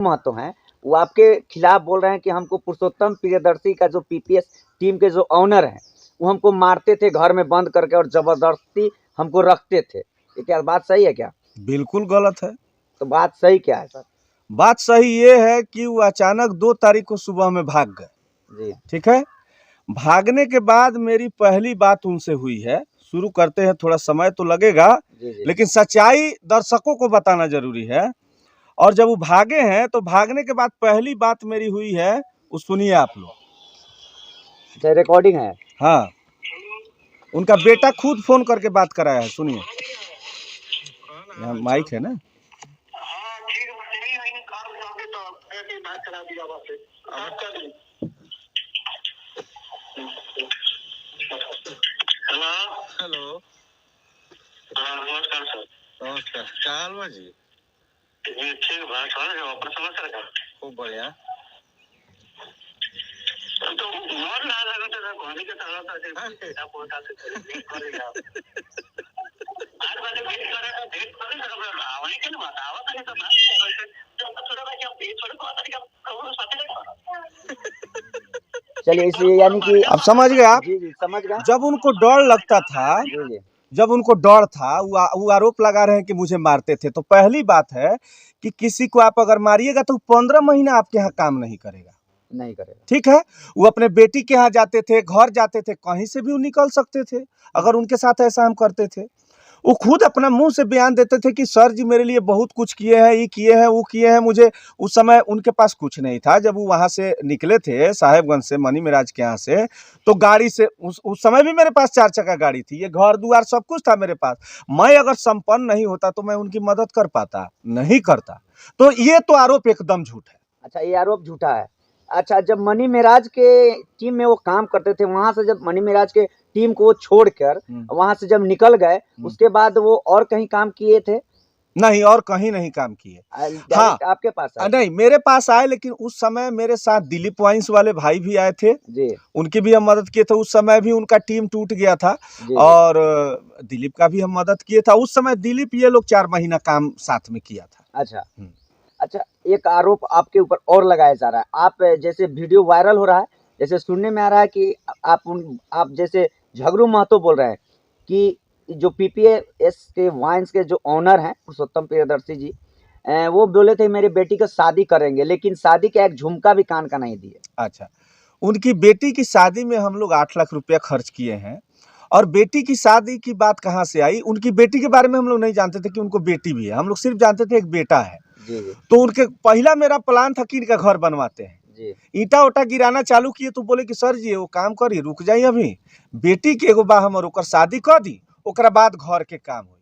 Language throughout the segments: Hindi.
महतो हैं, वो आपके खिलाफ बोल रहे हैं कि हमको पुरुषोत्तम प्रियदर्शी का जो पीपीएस टीम के जो ऑनर हैं, वो हमको मारते थे घर में बंद करके और जबरदस्ती हमको रखते थे। ये क्या बात सही है क्या? बिल्कुल गलत है। तो बात सही क्या है सर? बात सही ये है कि वो अचानक 2 तारीख को सुबह में भाग गए। जी। ठीक है, भागने के बाद मेरी पहली बात उनसे हुई है। शुरू करते हैं, थोड़ा समय तो लगेगा, लेकिन सच्चाई दर्शकों को बताना जरूरी है। और जब वो भागे हैं तो भागने के बाद पहली बात मेरी हुई है, वो सुनिए आप लोग। अच्छा, रिकॉर्डिंग है? हाँ, उनका बेटा खुद फोन करके बात कराया है, सुनिए। यहाँ माइक है ना। हेलो, नमस्कार सर। नमस्कार, क्या हाल बा जी? ठीक बा, खूब बढ़िया। तो मन ना लगा तो घोड़ी के तरह से आप बोलता थे ठीक करेगा। आज वाले भेंट करे तो भेंट करे तो आवाज के ना बतावा करे तो बात तो थोड़ा सा क्या भेंट थोड़ा बात करेगा कौन साथे लगा। चलिए, इसलिए यानी कि अब समझ गए आप? जी जी समझ गया। जब उनको डर लगता था, जी जी जब उनको डर था, वो आरोप लगा रहे हैं कि मुझे मारते थे, तो पहली बात है कि किसी को आप अगर मारिएगा तो 15 महीना आपके यहाँ काम नहीं करेगा। नहीं करेगा। ठीक है, वो अपने बेटी के यहाँ जाते थे, घर जाते थे, कहीं से भी वो निकल सकते थे अगर उनके साथ ऐसा हम करते थे। वो खुद अपना मुंह से बयान देते थे कि सर जी मेरे लिए बहुत कुछ किए हैं, ये किए हैं, वो किए हैं। मुझे उस समय उनके पास कुछ नहीं था। जब वो वहाँ से निकले थे साहेबगंज से, मनी मिराज के यहाँ से, तो गाड़ी से उस समय भी मेरे पास 4 चक्का गाड़ी थी, ये घर दुआर सब कुछ था मेरे पास। मैं अगर संपन्न नहीं होता तो मैं उनकी मदद कर पाता? नहीं करता। तो ये तो आरोप एकदम झूठ है। अच्छा, ये आरोप झूठा है। अच्छा, जब मनी मिराज के टीम में वो काम करते थे, वहां से जब मनी मिराज के टीम को छोड़कर वहां से जब निकल गए, उसके बाद वो और कहीं काम किए थे? नहीं, और कहीं नहीं काम किए। हाँ, आपके पास आए? नहीं, मेरे पास आए, लेकिन उस समय मेरे साथ दिलीप वाइन्स वाले भाई भी आए थे जी। उनकी भी हम मदद किए थे। उस समय भी उनका टीम टूट गया था जी। और दिलीप का भी हम मदद किए था। उस समय दिलीप ये लोग 4 महीना काम साथ में किया था। अच्छा। अच्छा, एक आरोप आपके ऊपर और लगाया जा रहा है। आप जैसे वीडियो वायरल हो रहा है, जैसे सुनने में आ रहा है कि आप जैसे झगड़ू महतो बोल रहे हैं कि जो पीपीएस के वाइन्स के जो ऑनर हैं पुरुषोत्तम प्रियदर्शी जी, वो बोले थे मेरी बेटी का शादी करेंगे, लेकिन शादी का एक झुमका भी कान का नहीं दिए। अच्छा, उनकी बेटी की शादी में हम लोग 8 लाख रुपया खर्च किए हैं। और बेटी की शादी की बात कहाँ से आई? उनकी बेटी के बारे में हम लोग नहीं जानते थे कि उनको बेटी भी है। हम लोग सिर्फ जानते थे एक बेटा है। जी जी। तो उनके पहला मेरा प्लान था कि इनका घर बनवाते हैं। जी। ईटा उटा गिराना चालू किए तो बोले कि सर जी वो काम करिए, रुक जाइए, अभी बेटी के एगो बा हमर ओकर शादी कर दी, ओकरा बाद घर के काम हुई।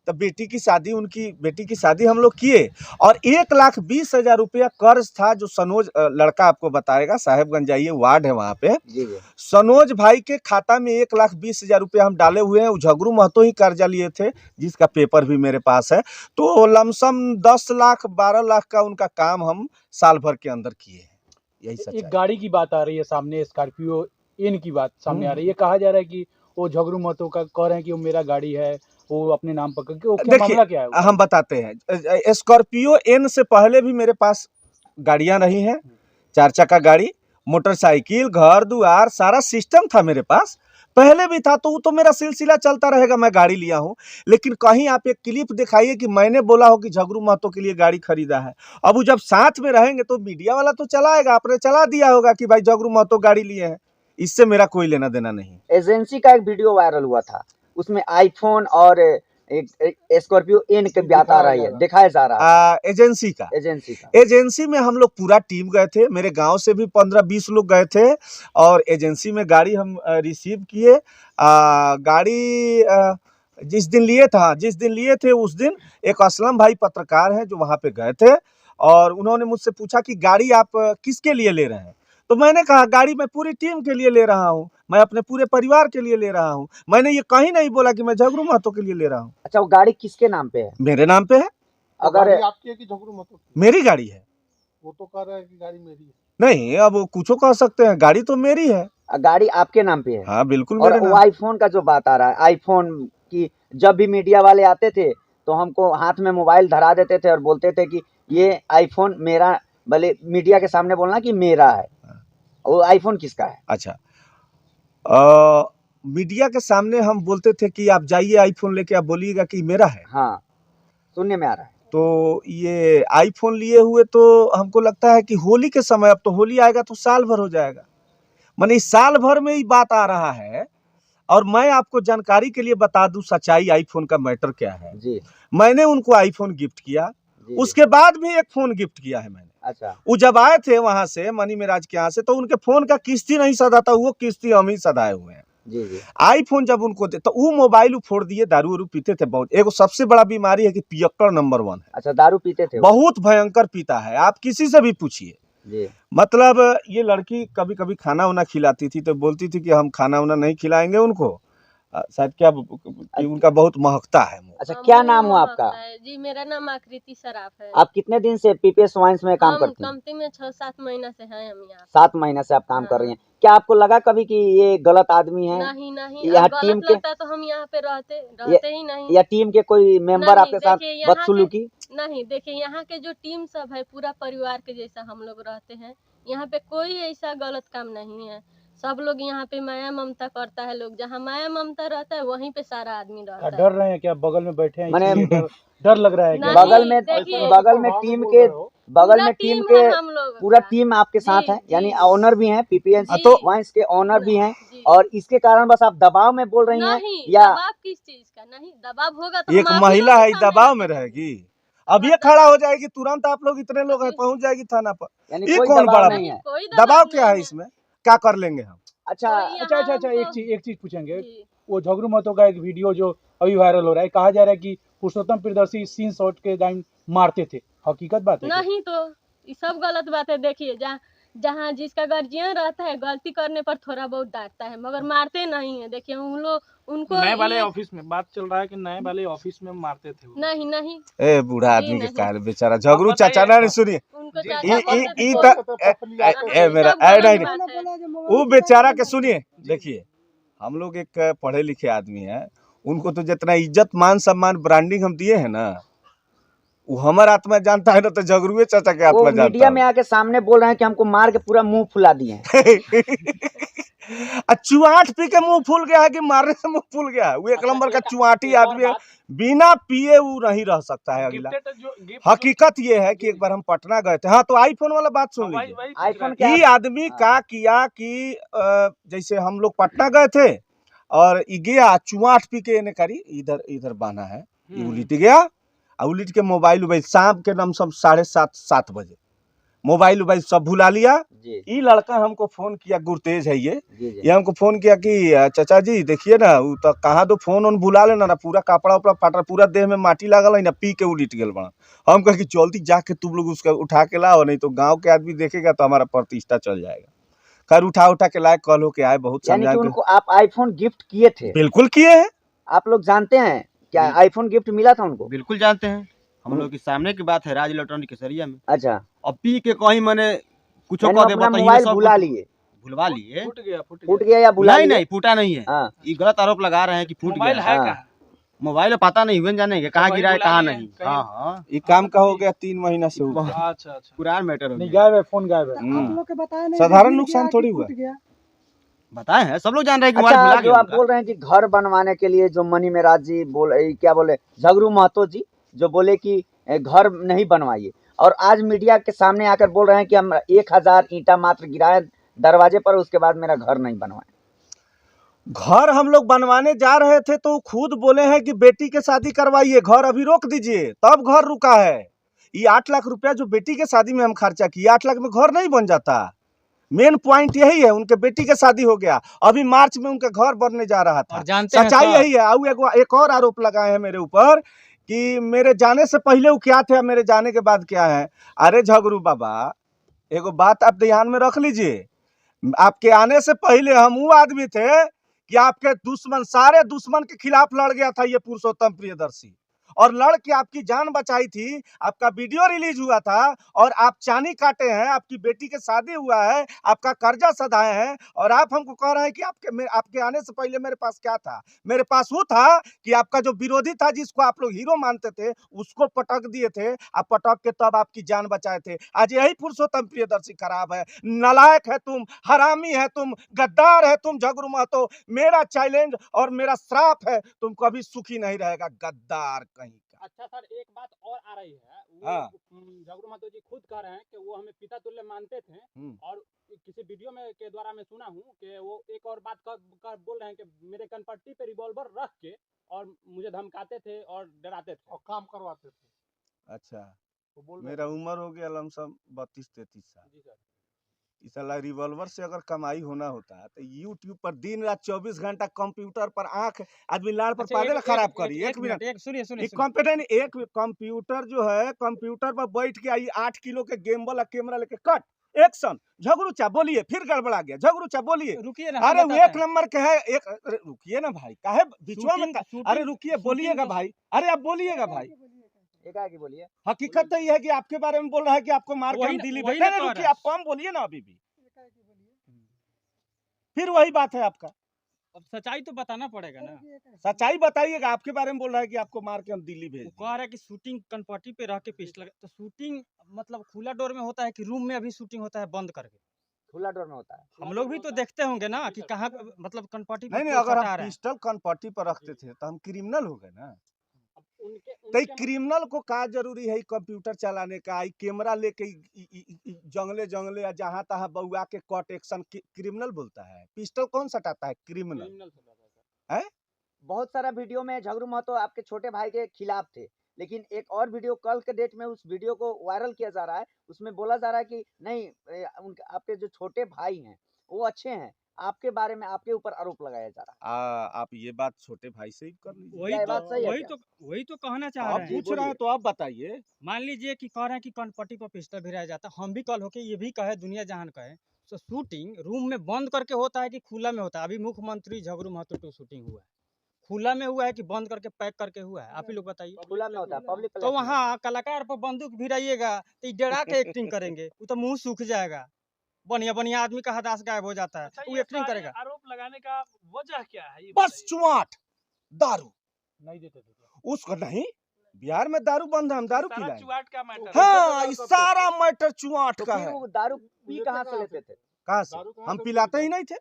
तब बेटी की शादी, उनकी बेटी की शादी हम लोग किए। और 1,20,000 रुपया कर्ज था, जो सनोज लड़का आपको बताएगा, साहेबगंज जाइए, वार्ड है वहाँ पे। जी जी। सनोज भाई के खाता में 1,20,000 रुपया हम डाले हुए हैं। झगड़ू महतो ही कर्जा लिए थे, जिसका पेपर भी मेरे पास है। तो लमसम 10 लाख 12 लाख का उनका काम हम साल भर के अंदर किए हैं। यही सच्चाई। एक गाड़ी की बात आ रही है सामने, स्कॉर्पियो एन की बात सामने आ रही है। कहा जा रहा है कि वो झगड़ू महतो का कह रहे हैं कि वो मेरा गाड़ी है, वो अपने नाम पर करके, वो क्या मामला क्या है? हम बताते हैं। स्कॉर्पियो एन से पहले भी मेरे पास गाड़ियां रही हैं, 4 चक्का गाड़ी, मोटरसाइकिल, घर दुआर, सारा सिस्टम था मेरे पास, पहले भी था। तो वो तो मेरा सिलसिला चलता रहेगा, मैं गाड़ी लिया हूँ। लेकिन कहीं आप एक क्लिप दिखाइए कि मैंने बोला हो कि झगड़ू महतो के लिए गाड़ी खरीदा है। अब वो जब साथ में रहेंगे तो मीडिया वाला तो चलाएगा, आपने चला दिया होगा कि भाई झगड़ू महतो गाड़ी लिए हैं। इससे मेरा कोई लेना देना नहीं। एजेंसी का एक वीडियो वायरल हुआ था, उसमें आईफोन और एक स्कॉर्पियो एन के बात आ रही है, दिखाया जा रहा है। एजेंसी का एजेंसी में हम लोग पूरा टीम गए थे। मेरे गांव से भी 15-20 लोग गए थे और एजेंसी में गाड़ी हम रिसीव किए। गाड़ी जिस दिन लिए थे उस दिन एक असलम भाई पत्रकार हैं जो वहां पे गए थे, और उन्होंने मुझसे पूछा कि गाड़ी आप किसके लिए ले रहे हैं? तो मैंने कहा गाड़ी मैं पूरी टीम के लिए ले रहा हूँ, मैं अपने पूरे परिवार के लिए ले रहा हूँ। मैंने ये कहीं नहीं बोला कि मैं झगड़ू महतो के लिए ले रहा हूँ। अच्छा, वो गाड़ी किसके नाम पे है? मेरे नाम पे है। अगर आपकी है कि झगड़ू महतो? मेरी गाड़ी है। वो तो कह रहा है कि गाड़ी मेरी है। नहीं, अब कुछ कह सकते हैं, गाड़ी तो मेरी है। गाड़ी आपके नाम पे है? हाँ बिल्कुल। और वो आईफोन का जो बात आ रहा है, आईफोन की जब भी मीडिया वाले आते थे तो हमको हाथ में मोबाइल धरा देते थे और बोलते थे कि ये आईफोन मेरा, भले मीडिया के सामने बोलना कि मेरा है, वो आईफोन किसका है? अच्छा, मीडिया के सामने हम बोलते थे कि आप जाइए आईफोन लेके, आप बोलिएगा कि मेरा है। हाँ, सुनने में आ रहा है। तो ये आईफोन लिए हुए तो हमको लगता है कि होली के समय, अब तो होली आएगा तो साल भर हो जाएगा, माने इस साल भर में ही बात आ रहा है। और मैं आपको जानकारी के लिए बता दूं सच्चाई आईफोन का मैटर क्या है। जी मैंने उनको आईफोन गिफ्ट किया, जी। उसके बाद भी एक फोन गिफ्ट किया है मैंने। अच्छा, वो जब आए थे वहां से मनी मिराज के यहाँ से, तो उनके फोन का किस्ती नहीं सदा था, वो किस्ती हम ही सदाए हुए हैं। जी जी। आईफोन जब उनको दे तो वो मोबाइल फोड़ दिए, दारू वारू पीते थे बहुत। एगो सबसे बड़ा बीमारी है कि पियक्कड़ नंबर 1 है, अच्छा, दारू पीते थे वो? बहुत भयंकर पीता है, आप किसी से भी पूछिए। जी मतलब ये लड़की कभी कभी खाना वाना खिलाती थी तो बोलती थी कि हम खाना वाना नहीं खिलाएंगे उनको, शायद क्या कि उनका बहुत महकता है मुंह। अच्छा, क्या नाम हुआ आपका? जी, मेरा नाम आकृति सराफ है। आप कितने दिन से पीपीएस वाइन्स में काम हम करती हैं? कंपनी में 6-7 महीना से हैं हम यहाँ। 7 महीने से आप काम कर रही हैं। क्या आपको लगा कभी कि ये गलत आदमी है, नहीं नहीं, यहाँ अब टीम गलत के, लगता तो हम यहाँ पे रहते ही नहीं। या टीम के कोई मेंबर नहीं, आपके साथ देखिए यहाँ बदसलूकी? नहीं, देखिए यहाँ के जो टीम सब है पूरा परिवार के जैसा हम लोग रहते हैं। यहाँ पे कोई ऐसा गलत काम नहीं है। सब लोग यहाँ पे माया ममता करता है लोग, जहाँ माया ममता रहता है वहीं पे सारा आदमी क्या रहता है। डर रहे हैं क्या? बगल में बैठे हैं माने इसलिए डर लग रहा है क्या? नहीं, बगल में देखिए, बगल में टीम के, बगल पूरा में टीम टीम के है हम लोग पूरा का। टीम आपके साथ जी, है, जी। यानी ओनर भी हैं, पीपीएस जी। तो वाइन्स के ओनर भी हैं, जी। और इसके कारण बस आप दबाव में बोल रही हैं नहीं, या? दबाव किस चीज का? नहीं, दबाव होगा तो एक हम आप ही महिला लोग है, के सामने दबाव में रखेंगे। रहेगी, अब ये खड़ा हो जाएगी तुरंत, आप लोग इतने लोग हैं, पहुंच जाएगी थाना पर। यानी ये कोई कौन दबाव बड़ा नहीं है? कोई दबाव क्या है नहीं इसमें, क्या कर लेंगे हम? अच्छा, कोई अच्छा यहाँ अच्छा अच्छा, हमको- एक चीज पूछेंगे। जी। वो झगड़ू महतो का एक वीडियो जो अभी वायरल हो रहा है, कहा जा रहा है कि पुरुषोत्तम प्रियदर्शी सीन शॉट के टाइम मारते थे, हकीकत बात है क्या? नहीं, तो ये सब गलत बात है। देखिए, जहाँ जहाँ जिसका गार्जियन रहता है गलती करने पर थोड़ा बहुत डांटता है, मगर मारते नहीं है। देखिए उन लोग उनको नए वाले ये- ऑफिस में बात चल रहा है कि नए वाले ऑफिस में मारते थे वो। नहीं नहीं, ए बूढ़ा जी आदमी के नहीं। कारण बेचारा झगड़ू बताइए। चाचा ना, नहीं सुनिए, उनको जी, चाचा ई बोलते थे, ई कोई- त ए मेरा सब ए गलत नहीं बात है। वो बेचारा के सुनिए। देखिए हम लोग एक पढ़े लिखे आदमी हैं, उनको तो जितना इज्जत मान सम्मान ब्रांडिंग हम दिए हैं ना, वो हमारा आत्मा जानता है ना, तो झगड़ुए चाचा के वो आत्मा मीडिया जानता में आके सामने बोल रहे हैं कि हमको मार के पूरा मुंह फुला दिए हैं। चुआट पी के मुंह फूल गया है कि मारने से मुंह फूल गया है? वो एक नंबर का चुआटी आदमी है, बिना पिए वो नहीं रह सकता है। अगला हकीकत ये है कि एक बार हम पटना गए थे, हाँ, तो आईफोन वाला बात सुन लीजिए। आईफोन क्या? ये आदमी क्या किया कि जैसे हम लोग पटना गए थे और ये गया चुआट पी के, करी इधर इधर बांधा है, ये उलिट गया और उलिट के मोबाइल शाम के नाम सब 7:30 बजे मोबाइल सब भुला लिया। जी ये लड़का हमको फोन किया, गुरतेज है ये जी हमको फोन किया कि चाचा जी देखिए ना, वो तो कहाँ तो फोन ऑन भुला लेना ना, पूरा कपड़ा उपड़ा फाटा, पूरा देह में माटी लागल है ना, पी के उलिट गल बड़ा। हम कहे कि जल्दी जाके तुम लोग उसका उठा के लाओ, नहीं तो गांव के आदमी देखेगा तो हमारा प्रतिष्ठा चल जाएगा। खैर उठा के लाए, कल होके आए, बहुत यानी कि समझाए। उनको आप आईफोन गिफ्ट किए थे? बिल्कुल किए हैं। आप लोग जानते हैं क्या आईफोन गिफ्ट मिला था उनको? बिल्कुल जानते हैं, हम लोग के सामने की बात है, राज इलेक्ट्रॉनिक केसरिया में। अच्छा, और पी के कहीं मैंने कुछ यानी कह दे अपना बताइए, मोबाइल सब भुला कुछ लिए? भुलवा लिए। फूट गया या भुला नहीं लिए? नहीं, फूटा नहीं है। हाँ, ये गलत आरोप लगा रहे हैं कि फूट मोबाइल गया। है हाँ। कहाँ? मोबाइल पता नहीं हुए जानेंगे कहाँ वही गिरा है भुला कहाँ लिए, नहीं। कहीं- हाँ हाँ, ये काम का हो गया 3 महीना से ऊपर। अच्छा अच्छा, पुराना मैटर हो नहीं, गया। गायब है, फोन गायब है। साधारण नुकसान थोड़ी हुआ। बताए हैं, सब लोग जान रहे हैं कि मोबाइल अच्छा, भुला जो गया आप उनका। बोल रहे हैं कि घर बनवाने के लिए जो मनी मेराज जी क्या बोले, झगड़ू महतो जी जो बोले कि घर नहीं बनवाइए, और आज मीडिया के सामने आकर बोल रहे हैं कि हम 1000 ईंटा मात्र गिराए दरवाजे पर, उसके बाद मेरा घर नहीं बनवाए। घर हम लोग बनवाने जा रहे थे तो खुद बोले हैं कि बेटी के शादी करवाइए, घर अभी रोक दीजिए, तब घर रुका है। ये 8 लाख रुपया जो बेटी के शादी में हम खर्चा किए, 8 लाख में घर नहीं बन जाता। मेन पॉइंट यही है, उनके बेटी के शादी हो गया, अभी मार्च में उनका घर बनने जा रहा था। सच्चाई यही है। और एक और आरोप लगाए हैं मेरे ऊपर कि मेरे जाने से पहले वो क्या थे, मेरे जाने के बाद क्या है। अरे झगड़ू बाबा, एगो बात आप ध्यान में रख लीजिए, आपके आने से पहले हम वो आदमी थे कि आपके दुश्मन, सारे दुश्मन के खिलाफ लड़ गया था ये पुरुषोत्तम प्रियदर्शी, और लड़ के आपकी जान बचाई थी, आपका वीडियो रिलीज हुआ था और आप चानी काटे हैं, आपकी बेटी के शादी हुआ है, आपका कर्जा सधाए हैं और आप हमको कह रहे हैं कि आपके आने से पहले मेरे पास क्या था? मेरे पास वो था कि आपका जो विरोधी था, जिसको आप लोग हीरो मानते थे, उसको पटक दिए थे। आप पटक के तब आपकी जान बचाए थे। आज यही पुरुषोत्तम प्रियदर्शी खराब है, नालायक है तुम, हरामी है तुम, गद्दार है तुम झगड़ू महतो। मेरा चैलेंज और मेरा श्राप है, तुम कभी सुखी नहीं रहेगा, गद्दार कहीं का। अच्छा सर, एक बात और आ रही है, वो हाँ। झगड़ू महतो जी खुद कह रहे हैं कि वो हमें पिता तुल्य मानते थे, और किसी वीडियो में के द्वारा मैं सुना हूँ कि वो एक और बात कर बोल रहे हैं कि मेरे कनपट्टी पे रिवॉल्वर रख के और मुझे धमकाते थे और डराते थे और काम करवाते थे। अच्छा, वो बोल मेरा उम्र हो गया लमसम 32-33 साल। जी सर। इस साला रिवॉल्वर से अगर कमाई होना होता है तो यूट्यूब पर दिन रात 24 घंटा कंप्यूटर पर आंख आदमी लाड़ पर अच्छा, पादे खराब करी। एक मिनट, एक सुनिए सुनिए एक कंप्यूटर, एक कंप्यूटर जो है, कंप्यूटर पर बैठ के आई 8 किलो के गेम्बल और कैमरा लेके कट एक्शन। झगड़ूचा बोलिए, फिर गड़बड़ा गया। झगड़ूचा बोलिए। रुकिए ना, अरे वो एक नंबर के है। एक अरे रुकिए ना भाई, काहे बीचवा में अरे रुकिए, बोलिएगा भाई, अरे आप बोलिएगा भाई। एकाएकी बोलिए। हकीकत तो ये है कि आपके बारे में बोल रहा है कि आपको मार के हम दिल्ली भेज। नहीं रुकिए, आप कम बोलिए ना अभी भी, फिर वही बात है आपका। अब सच्चाई तो बताना पड़ेगा ना। सच्चाई बताइएगा। आपके बारे में बोल रहा है कि आपको मार के हम दिल्ली भेज। कह रहा है कि शूटिंग कनपट्टी पे रह के पिस्टल, तो शूटिंग मतलब खुला डोर में होता है कि रूम में अभी शूटिंग होता है बंद करके? खुला डोर में होता है। हम लोग भी तो देखते होंगे ना कि कहाँ मतलब कनपट्टी पे नहीं, अगर हम पिस्टल कनपट्टी पर रखते थे तो हम क्रिमिनल हो गए ना। तो क्रिमिनल को क्या जरूरी है कंप्यूटर चलाने का? कैमरा लेके जंगले जंगले जहाँ तहाँ बउआ के कट एक्शन क्रिमिनल बोलता है? पिस्टल कौन सटाता है? क्रिमिनल है। बहुत सारा वीडियो में झगड़ू महतो आपके छोटे भाई के खिलाफ थे, लेकिन एक और वीडियो कल के डेट में उस वीडियो को वायरल किया जा रहा है। उसमें बोला जा रहा है कि नहीं, आपके जो छोटे भाई हैं वो अच्छे हैं। आपके बारे में आपके ऊपर आरोप लगाया जा रहा है। आप ये बात छोटे भाई से ही कर लीजिए। वही तो कहना चाह रहे आप हैं। पूछ रहे हैं तो आप बताइए। मान लीजिए कि कह रहे हैं कि कनपट्टी पर पिस्टल भिराया जाता, हम भी कल होके ये भी कहे, दुनिया जहान कहे, तो शूटिंग रूम में बंद करके होता है कि खुला में होता है? अभी मुख्यमंत्री झगड़ू महतो टू शूटिंग हुआ है, खुला में हुआ है कि बंद करके पैक करके हुआ है? आप ही लोग बताइए। खुला में होता है, पब्लिक। तो वहाँ कलाकार पर बंदूक भिराइएगा तो डरा के एक्टिंग करेंगे, वो तो मुंह सूख जाएगा। बढ़िया बढ़िया आदमी का हदास गायब हो जाता है। अच्छा, वो ये एक्टिंग सारे करेगा। आरोप लगाने का वजह क्या है? ये बस बताइए। चुआट दारू नहीं देते थे। उसको नहीं। बिहार में दारू बंद है, हम दारू सारा पिलाएं। चुआट का मैटर है। हाँ, इस सारा मैटर चुआट तो का फिर है। वो दारू पी कहाँ से लेते थे? कहाँ से? हम पिलाते ही नहीं थे।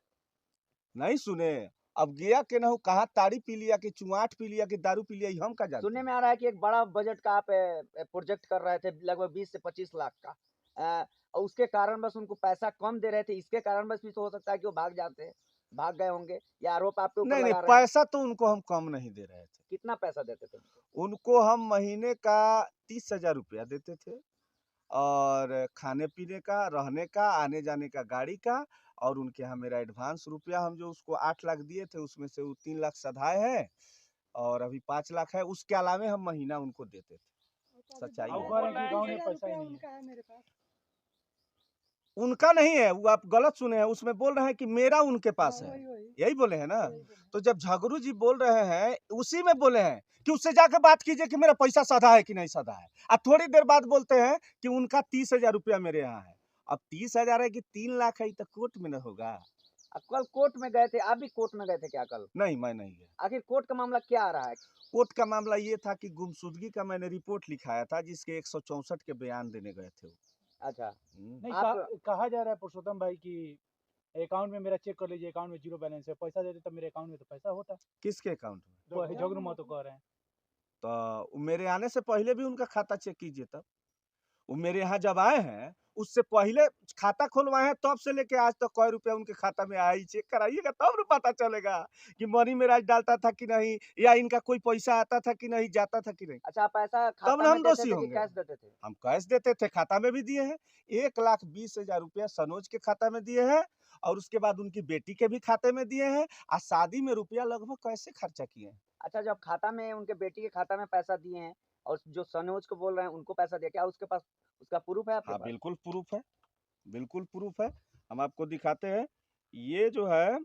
नहीं सुने? अब गया के न कहा ताड़ी पी लिया कि चुआट पी लिया कि दारू पी लिया, ये हम का जानते सुनने हैं। में आ रहा है कि एक बड़ा बजट का आप प्रोजेक्ट कर रहे थे, लगभग 20 से 25 लाख का। और उसके कारण बस उनको पैसा कम दे रहे थे, इसके कारण बस भी तो हो सकता है कि वो भाग गए होंगे। ये आरोप आपके ऊपर नहीं लगा रहे हैं। पैसा तो उनको हम कम नहीं दे रहे थे। कितना पैसा देते थे उनको? उनको हम महीने का 30,000 रुपया देते थे, और खाने पीने का, रहने का, आने जाने का, गाड़ी का, और उनके यहाँ मेरा एडवांस रुपया हम जो उसको 8 लाख दिए थे, उसमें से वो 3 लाख सधाए हैं और अभी 5 लाख है। उसके अलावे हम महीना उनको देते थे। सच्चाई अब है। कह रहे हैं कि गाँव में पैसा ही नहीं है। उनका नहीं है, वो आप गलत सुने हैं। उसमें बोल रहे हैं कि मेरा उनके पास है, यही बोले हैं ना। तो जब झगड़ू जी बोल रहे हैं, उसी में बोले हैं कि उससे जाकर बात कीजिए कि मेरा पैसा सधा है कि नहीं सधा है। अब थोड़ी देर बाद बोलते हैं कि उनका 30,000 रुपया मेरे यहाँ है। अब 30,000 है कि 3 लाख है, तो कोर्ट में न होगा। अब कल कोर्ट में गए थे, आप भी कोर्ट में गए थे क्या कल? नहीं, मैं नहीं गया। आखिर कोर्ट का मामला क्या आ रहा है? कोर्ट का मामला ये था कि गुमशुदगी का मैंने रिपोर्ट लिखाया था, जिसके 164 के बयान देने गए थे। अच्छा, नहीं, आप कहा जा रहा है पुरुषोत्तम भाई कि अकाउंट में मेरा चेक कर लीजिए, अकाउंट में 0 बैलेंस है, पैसा देते तब मेरे अकाउंट में तो पैसा होता। किसके अकाउंट में? वो झगड़ू महतो कह रहे हैं। तो मेरे आने से पहले भी उनका खाता चेक कीजिए। तब वो मेरे यहाँ जब आए हैं, उससे पहले खाता खुलवाए हैं, तब से लेके आज तक कई रुपया उनके खाता में आया ही, चेक कराइएगा तब न पता चलेगा कि मनी मेराज डालता था कि नहीं, या इनका कोई पैसा आता था कि नहीं, जाता था कि नहीं। अच्छा, पैसा तब खाता न हम में देते दोषी थे कि होंगे। कैश देते थे? हम कैश देते थे, खाता में भी दिए हैं। 1,20,000 रुपया सनोज के खाता में दिए हैं, और उसके बाद उनकी बेटी के भी खाते में दिए हैं, और शादी में रुपया लगभग कैसे खर्चा किए हैं। अच्छा, जब खाता में उनके बेटी के खाता में पैसा दिए हैं और जो सनोज को बोल रहे हैं उनको पैसा दिया, क्या उसके पास उसका प्रूफ है आपके हाँ, पास? बिल्कुल प्रूफ है, बिल्कुल प्रूफ है। हम आपको दिखाते हैं। ये जो है,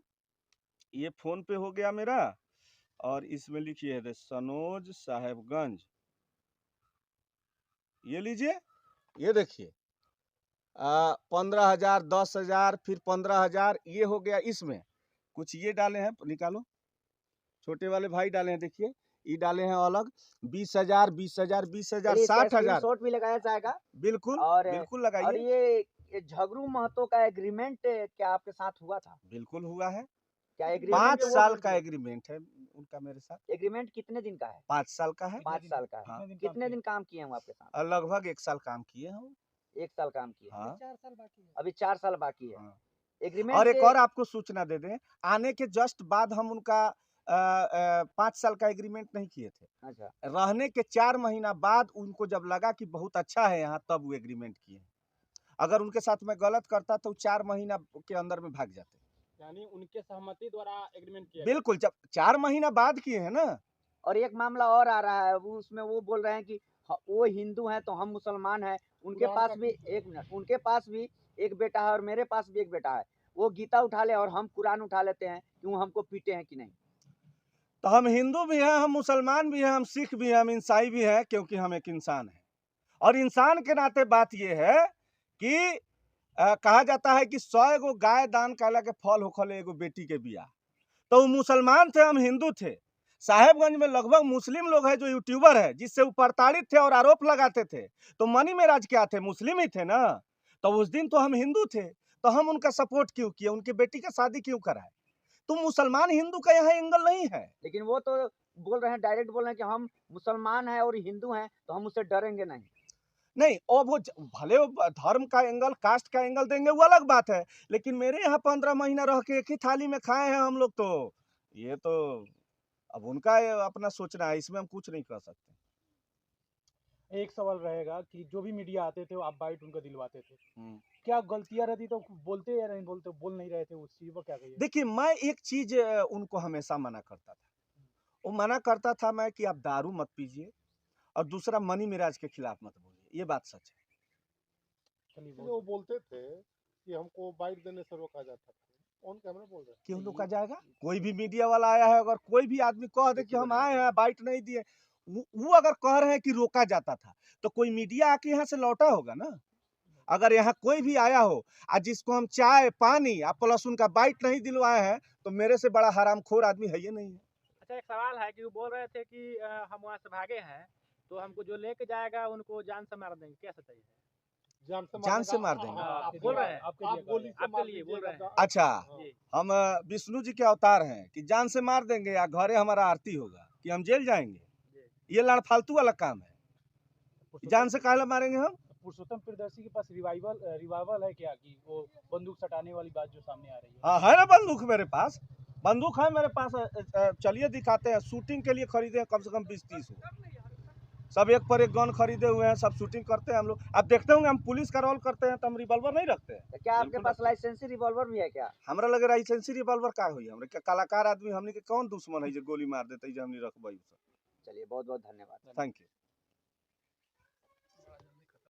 ये फोन पे हो गया मेरा, और इसमें लिखिए है सनोज साहेबगंज ये लीजिए, ये देखिए 15,000, 10,000, फिर 15,000, ये हो गया। इसमें कुछ ये डाले हैं, निकालो, छोटे वाले भाई डाले हैं, देखिए ये डाले हैं अलग 20,000, 20,000, 20,000, चलिए, इसका 60,000। स्क्रीनशॉट भी लगाया जाएगा। बिल्कुल और बिल्कुल और लगाइए। ये झगड़ू महतो का एग्रीमेंट क्या आपके साथ हुआ था? बिल्कुल हुआ है, क्या एग्रीमेंट 5 साल का एग्रीमेंट है उनका मेरे साथ। एग्रीमेंट कितने दिन का है? 5 साल का है। 5 साल का है। हाँ। कितने दिन काम किए हैं वो आपके साथ? लगभग 1 साल काम किए हैं। 1 साल काम किए। हाँ। अभी 4 साल बाकी है। हाँ। एग्रीमेंट और एक से और आपको सूचना दे दें, आने के जस्ट बाद हम उनका 5 साल का एग्रीमेंट नहीं किए थे। अच्छा, रहने के 4 महीना बाद उनको जब लगा कि बहुत अच्छा है यहाँ, तब वो एग्रीमेंट किए। अगर उनके साथ मैं गलत करता तो 4 महीना के अंदर में भाग जाते। यानी उनके सहमति द्वारा एग्रीमेंट किया गया। बिल्कुल, जब 4 महीना बाद किए हैं ना। और एक मामला और आ रहा है, वो उसमें वो बोल रहे हैं कि वो हिंदू हैं तो हम मुसलमान हैं। उनके पास भी, एक मिनट, उनके पास भी एक बेटा है और मेरे पास भी एक बेटा है। वो गीता उठा ले और हम कुरान उठा लेते हैं, क्यों हमको पीटे हैं कि नहीं? तो हम हिंदू भी हैं, हम मुसलमान भी हैं, हम सिख भी हैं, हम ईसाई भी हैं, क्योंकि हम एक इंसान हैं। और इंसान के नाते बात ये है कि कहा जाता है कि 100 एगो गाय दान कैला के फल होखल एगो बेटी के बियाह। तो वो मुसलमान थे, हम हिंदू थे। साहेबगंज में लगभग मुस्लिम लोग हैं जो यूट्यूबर है, जिससे वो प्रताड़ित थे और आरोप लगाते थे। तो मनी मेराज क्या थे? मुस्लिम ही थे ना। तो उस दिन तो हम हिंदू थे, तो हम उनका सपोर्ट क्यों किए, उनकी बेटी का शादी क्यों कराए? तो मुसलमान हिंदू का यहाँ एंगल नहीं है। लेकिन वो तो बोल रहे हैं, डायरेक्ट बोल रहे हैं कि हम मुसलमान हैं और हिंदू हैं तो हम उससे डरेंगे नहीं। नहीं, और वो भले वो धर्म का एंगल, कास्ट का एंगल देंगे, वो अलग बात है। लेकिन मेरे यहाँ 15 महीना रह के एक ही थाली में खाए हैं हम लोग, तो ये तो अब उनका अपना सोचना है, इसमें हम कुछ नहीं कर सकते। एक सवाल रहेगा कि जो भी मीडिया आते थे वो आप बाइट उनको दिलवाते थे, क्या गलतियां रहती तो बोलते या नहीं बोलते, बोल नहीं रहे थे उस चीज को, क्या कहिए? देखिए, मैं एक चीज उनको हमेशा मना करता था। वो मना करता था मैं कि आप दारू मत पीजिए, और दूसरा मनी मिराज के खिलाफ मत बोलिए। ये बात सच है। चलिए, वो बोलते थे कि हमको बाइट देने से रोका जाता था। ऑन कैमरा बोल रहे हैं। क्यों रोका जाएगा? कोई भी मीडिया वाला आया है, अगर कोई भी आदमी कह दे कि हम आए हैं बाइट नहीं दिए, वो अगर कह रहे हैं कि रोका जाता था, तो कोई मीडिया आके यहाँ से लौटा होगा ना। अगर यहाँ कोई भी आया हो आज जिसको हम चाय पानी प्लस उनका बाइट नहीं दिलवाए हैं, तो मेरे से बड़ा हरामखोर आदमी है ये नहीं है। अच्छा, एक सवाल है कि वो बोल रहे थे कि हम वहाँ से भागे हैं तो हमको जो लेके जाएगा उनको जान से मार देंगे, क्या सच्चाई है? जान से मार देंगे। आप बोल रहे हैं, आपके लिए बोल रहे हैं। अच्छा, जी। हम विष्णु जी के अवतार हैं कि जान से मार देंगे या घरे हमारा आरती होगा कि हम जेल जाएंगे? ये लड़ फालतू वाला काम है। जान से काहे मारेंगे हम? पुरुषोत्तम प्रियदर्शी के पास रिवाइवल है क्या, कि वो बंदूक सटाने वाली बात जो सामने आ रही है? हाँ, है ना बंदूक मेरे पास, बंदूक है मेरे पास। चलिए दिखाते हैं। शूटिंग के लिए खरीदे हैं कम से कम 20-30 सब एक पर एक गन खरीदे हुए हैं, सब शूटिंग करते हैं हम लोग। अब देखते होंगे हम पुलिस का रोल करते हैं तो हम रिवॉल्वर नहीं रखते हैं। तो क्या आपके पास लाइसेंसी रिवॉल्वर भी है क्या? हमरा लगे लाइसेंसी रिवॉल्वर का हुई, हमरे क्या कलाकार आदमी, हमने के कौन दुश्मन है जो गोली मार देते जो हमने रखबई। चलिए, बहुत बहुत धन्यवाद। Thank you.